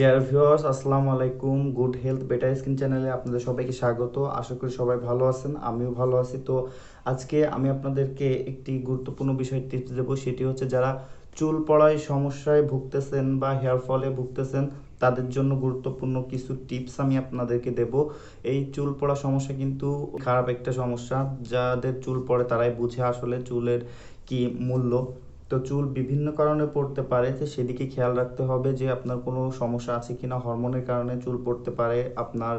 Dear viewers, আসসালামু আলাইকুম। Good health better skin চ্যানেলে আপনাদের সবাইকে স্বাগত। আশা করি সবাই ভালো আছেন, আমিও ভালো আছি। তো আজকে আমি আপনাদেরকে একটি গুরুত্বপূর্ণ বিষয় টিপস দেবো, সেটি হচ্ছে যারা চুল পড়ায় সমস্যায় ভুগতেছেন বা হেয়ার ফলে ভুগতেছেন তাদের জন্য গুরুত্বপূর্ণ কিছু টিপস আমি আপনাদেরকে দেব। এই চুল পড়া সমস্যা কিন্তু খারাপ একটা সমস্যা, যাদের চুল পড়ে তারাই বুঝে আসলে চুলের কি মূল্য। তো চুল বিভিন্ন কারণে পড়তে পারে, তো সেদিকে খেয়াল রাখতে হবে যে আপনার কোনো সমস্যা আছে কিনা। হরমোনের কারণে চুল পড়তে পারে, আপনার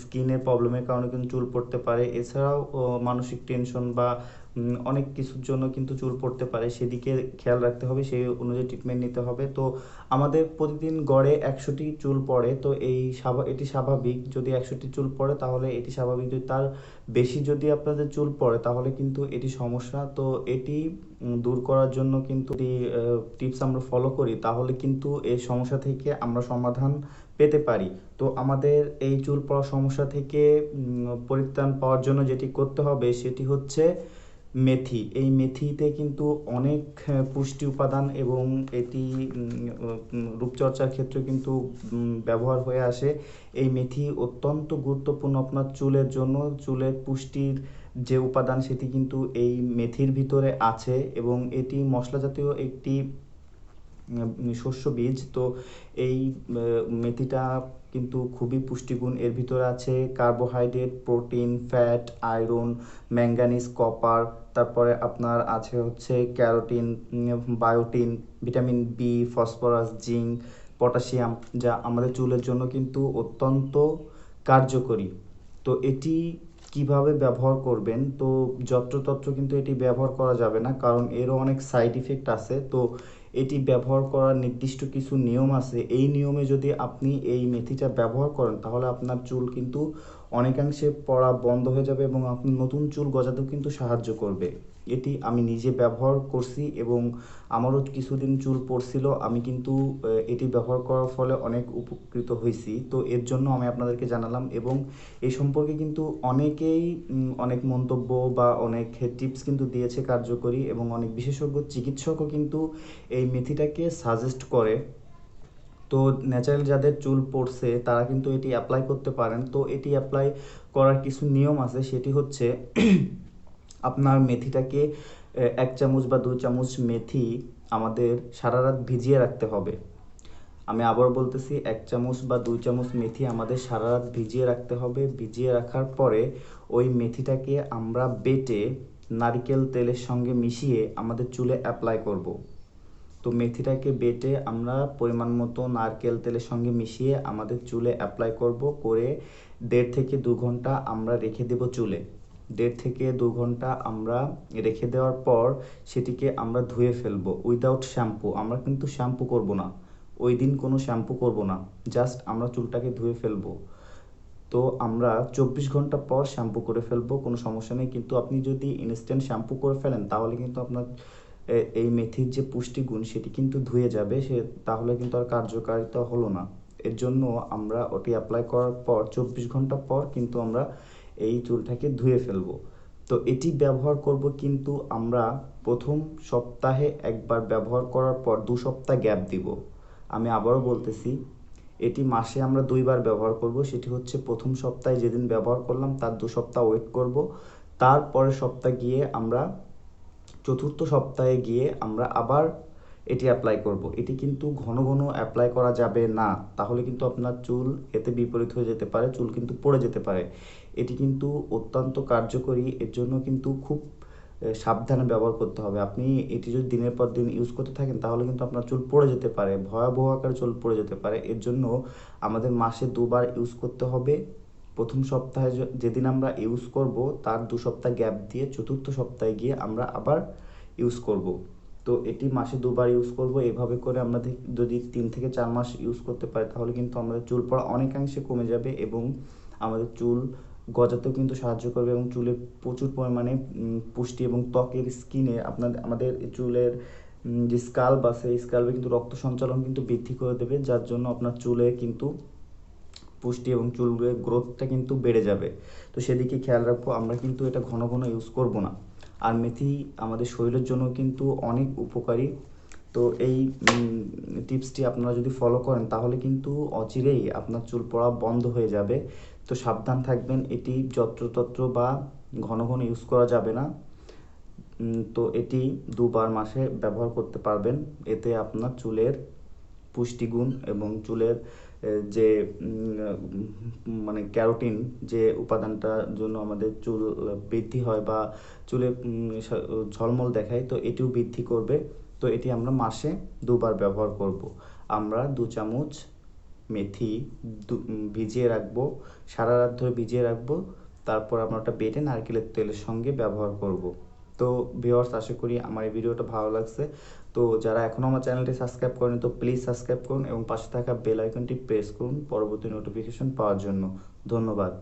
স্কিনের প্রবলেমের কারণে কিন্তু চুল পড়তে পারে, এছাড়াও মানসিক টেনশন বা অনেক কিছুর জন্য কিন্তু চুল পড়তে পারে। সেদিকে খেয়াল রাখতে হবে, সেই অনুযায়ী ট্রিটমেন্ট নিতে হবে। তো আমাদের প্রতিদিন গড়ে 100টি চুল পড়ে, তো এটি স্বাভাবিক। যদি 100টি চুল পড়ে তাহলে এটি স্বাভাবিক, যদি তার বেশি যদি আপনাদের চুল পড়ে তাহলে কিন্তু এটি সমস্যা। তো এটি দূর করার জন্য কিন্তু টিপস আমরা ফলো করি, তাহলে কিন্তু এই সমস্যা থেকে আমরা সমাধান পেতে পারি। তো আমাদের এই চুল পড়া সমস্যা থেকে পরিত্রাণ পাওয়ার জন্য যেটি করতে হবে সেটি হচ্ছে মেথি। এই মেথিতে কিন্তু অনেক পুষ্টি উপাদান এবং এটি রূপচর্চার ক্ষেত্রে কিন্তু ব্যবহার হয়ে আসে। এই মেথি অত্যন্ত গুরুত্বপূর্ণ আপনার চুলের জন্য। চুলের পুষ্টির যে উপাদান সেটি কিন্তু এই মেথির ভিতরে আছে, এবং এটি মশলা জাতীয় একটি শস্য বীজ। তো এই মেথিটা কিন্তু খুবই পুষ্টিগুণ, এর ভিতরে আছে carbohydrate, protein, fat, iron, manganese, copper, তারপরে আপনার আছে হচ্ছে carotene, biotin, vitamin B, phosphorus, zinc, potassium, যা আমাদের চুলের জন্য কিন্তু অত্যন্ত কার্যকরী। তো এটি কিভাবে ব্যবহার করবেন, তো যত্রতত্র কিন্তু এটি ব্যবহার করা যাবে না, কারণ এরও অনেক সাইড ইফেক্ট আছে। তো এটি ব্যবহার করার নির্দিষ্ট কিছু নিয়ম আছে। এই নিয়মে যদি আপনি এই মেথিটা ব্যবহার করেন তাহলে আপনার চুল কিন্তু অনেকাংশে পড়া বন্ধ হয়ে যাবে এবং আপনি নতুন চুল গজাতেও কিন্তু সাহায্য করবে। এটি আমি নিজে ব্যবহার করছি এবং আমারও কিছুদিন চুল পড়ছিল, আমি কিন্তু এটি ব্যবহার করার ফলে অনেক উপকৃত হয়েছি। তো এর জন্য আমি আপনাদেরকে জানালাম, এবং এই সম্পর্কে কিন্তু অনেকেই অনেক মন্তব্য বা অনেক টিপস কিন্তু দিয়েছে কার্যকরী, এবং অনেক বিশেষজ্ঞ চিকিৎসকও কিন্তু এই মেথিটাকে সাজেস্ট করে। তো ন্যাচারাল যাদের চুল পড়ছে তারা কিন্তু এটি অ্যাপ্লাই করতে পারেন। তো এটি অ্যাপ্লাই করার কিছু নিয়ম আছে, সেটি হচ্ছে আপনার মেথিটাকে 1 চামচ বা 2 চামচ মেথি আমাদের সারা রাত ভিজিয়ে রাখতে হবে। আমি আবার বলতেছি, 1 চামচ বা 2 চামচ মেথি আমাদের সারা রাত ভিজিয়ে রাখতে হবে। ভিজিয়ে রাখার পরে ওই মেথিটাকে আমরা বেটে নারিকেল তেলের সঙ্গে মিশিয়ে আমাদের চুলে অ্যাপ্লাই করব। তো মেথিটাকে বেটে আমরা পরিমাণ মতো নারকেল তেলের সঙ্গে মিশিয়ে আমাদের চুলে অ্যাপ্লাই করব, করে 1.5 থেকে 2 ঘন্টা আমরা রেখে দেব চুলে। 1.5 থেকে 2 ঘন্টা আমরা রেখে দেওয়ার পর সেটিকে আমরা ধুয়ে ফেলবো উইদাউট শ্যাম্পু। আমরা কিন্তু শ্যাম্পু করব না, ওই দিন কোনো শ্যাম্পু করব না, জাস্ট আমরা চুলটাকে ধুয়ে ফেলবো। তো আমরা 24 ঘন্টা পর শ্যাম্পু করে ফেলবো, কোনো সমস্যা নেই। কিন্তু আপনি যদি ইনস্ট্যান্ট শ্যাম্পু করে ফেলেন তাহলে কিন্তু আপনার এই মেথির যে পুষ্টিগুণ সেটি কিন্তু ধুয়ে যাবে, তাহলে কিন্তু আর কার্যকারিতা হলো না। এর জন্য আমরা ওটি অ্যাপ্লাই করার পর 24 ঘন্টা পর কিন্তু আমরা এই চুলটাকে ধুয়ে ফেলবো। তো এটি ব্যবহার করব কিন্তু আমরা প্রথম সপ্তাহে একবার ব্যবহার করার পর 2 সপ্তাহ গ্যাপ দিব। আমি আবারও বলতেছি, এটি মাসে আমরা 2বার ব্যবহার করব। সেটি হচ্ছে প্রথম সপ্তাহে যেদিন ব্যবহার করলাম তার 2 সপ্তাহ ওয়েট করব, তারপরের সপ্তাহ গিয়ে আমরা চতুর্থ সপ্তাহে গিয়ে আমরা আবার এটি অ্যাপ্লাই করব। এটি কিন্তু ঘন ঘন অ্যাপ্লাই করা যাবে না, তাহলে কিন্তু আপনার চুল এতে বিপরীত হয়ে যেতে পারে, চুল কিন্তু পড়ে যেতে পারে। এটি কিন্তু অত্যন্ত কার্যকরী, এর জন্য কিন্তু খুব সাবধানে ব্যবহার করতে হবে। আপনি এটি যদি দিনের পর দিন ইউজ করতে থাকেন তাহলে কিন্তু আপনার চুল পড়ে যেতে পারে, ভয়াবহ আকারে চুল পড়ে যেতে পারে। এর জন্য আমাদের মাসে 2বার ইউজ করতে হবে। প্রথম সপ্তাহে যেদিন আমরা ইউজ করব তার 2 সপ্তাহ গ্যাপ দিয়ে চতুর্থ সপ্তাহে গিয়ে আমরা আবার ইউজ করব। তো এটি মাসে 2বার ইউজ করব। এভাবে করে আমরা যদি 3 থেকে 4 মাস ইউজ করতে পারি তাহলে কিন্তু আমাদের চুল পড়া অনেকাংশে কমে যাবে, এবং আমাদের চুল গজাতেও কিন্তু সাহায্য করবে, এবং চুলে প্রচুর পরিমাণে পুষ্টি, এবং ত্বকের স্কিনে আমাদের চুলের যে স্কাল্প আছে এই স্কাল্পে কিন্তু রক্ত সঞ্চালন কিন্তু বৃদ্ধি করে দেবে, যার জন্য আপনার চুলে কিন্তু পুষ্টি এবং চুলের গ্রোথটা কিন্তু বেড়ে যাবে। তো সেদিকে খেয়াল রাখবো, আমরা কিন্তু এটা ঘন ঘন ইউজ করব না। আর মেথি আমাদের শরীরের জন্য কিন্তু অনেক উপকারী। তো এই টিপসটি আপনারা যদি ফলো করেন তাহলে কিন্তু অচিরেই আপনার চুল পড়া বন্ধ হয়ে যাবে। তো সাবধান থাকবেন, এটি যত্রতত্র বা ঘন ঘন ইউজ করা যাবে না। তো এটি দুবার মাসে ব্যবহার করতে পারবেন। এতে আপনার চুলের পুষ্টিগুণ এবং চুলের যে মানে ক্যারোটিন যে উপাদানটার জন্য আমাদের চুল বৃদ্ধি হয় বা চুলে ঝলমল দেখায়, তো এটিও বৃদ্ধি করবে। তো এটি আমরা মাসে দুবার ব্যবহার করব। আমরা 2 চামচ মেথি ভিজিয়ে রাখবো, সারা রাত ধরে ভিজিয়ে রাখবো। তারপর আমরা ওটা বেটে নারকেলের তেলের সঙ্গে ব্যবহার করব। তো ভিউয়ার্স, আশা করি আমার এই ভিডিওটা ভালো লাগছে। তো যারা এখনও আমার চ্যানেলটি সাবস্ক্রাইব করেনি তো প্লিজ সাবস্ক্রাইব করুন এবং পাশে থাকা বেল আইকনটি প্রেস করুন পরবর্তী নোটিফিকেশন পাওয়ার জন্য। ধন্যবাদ।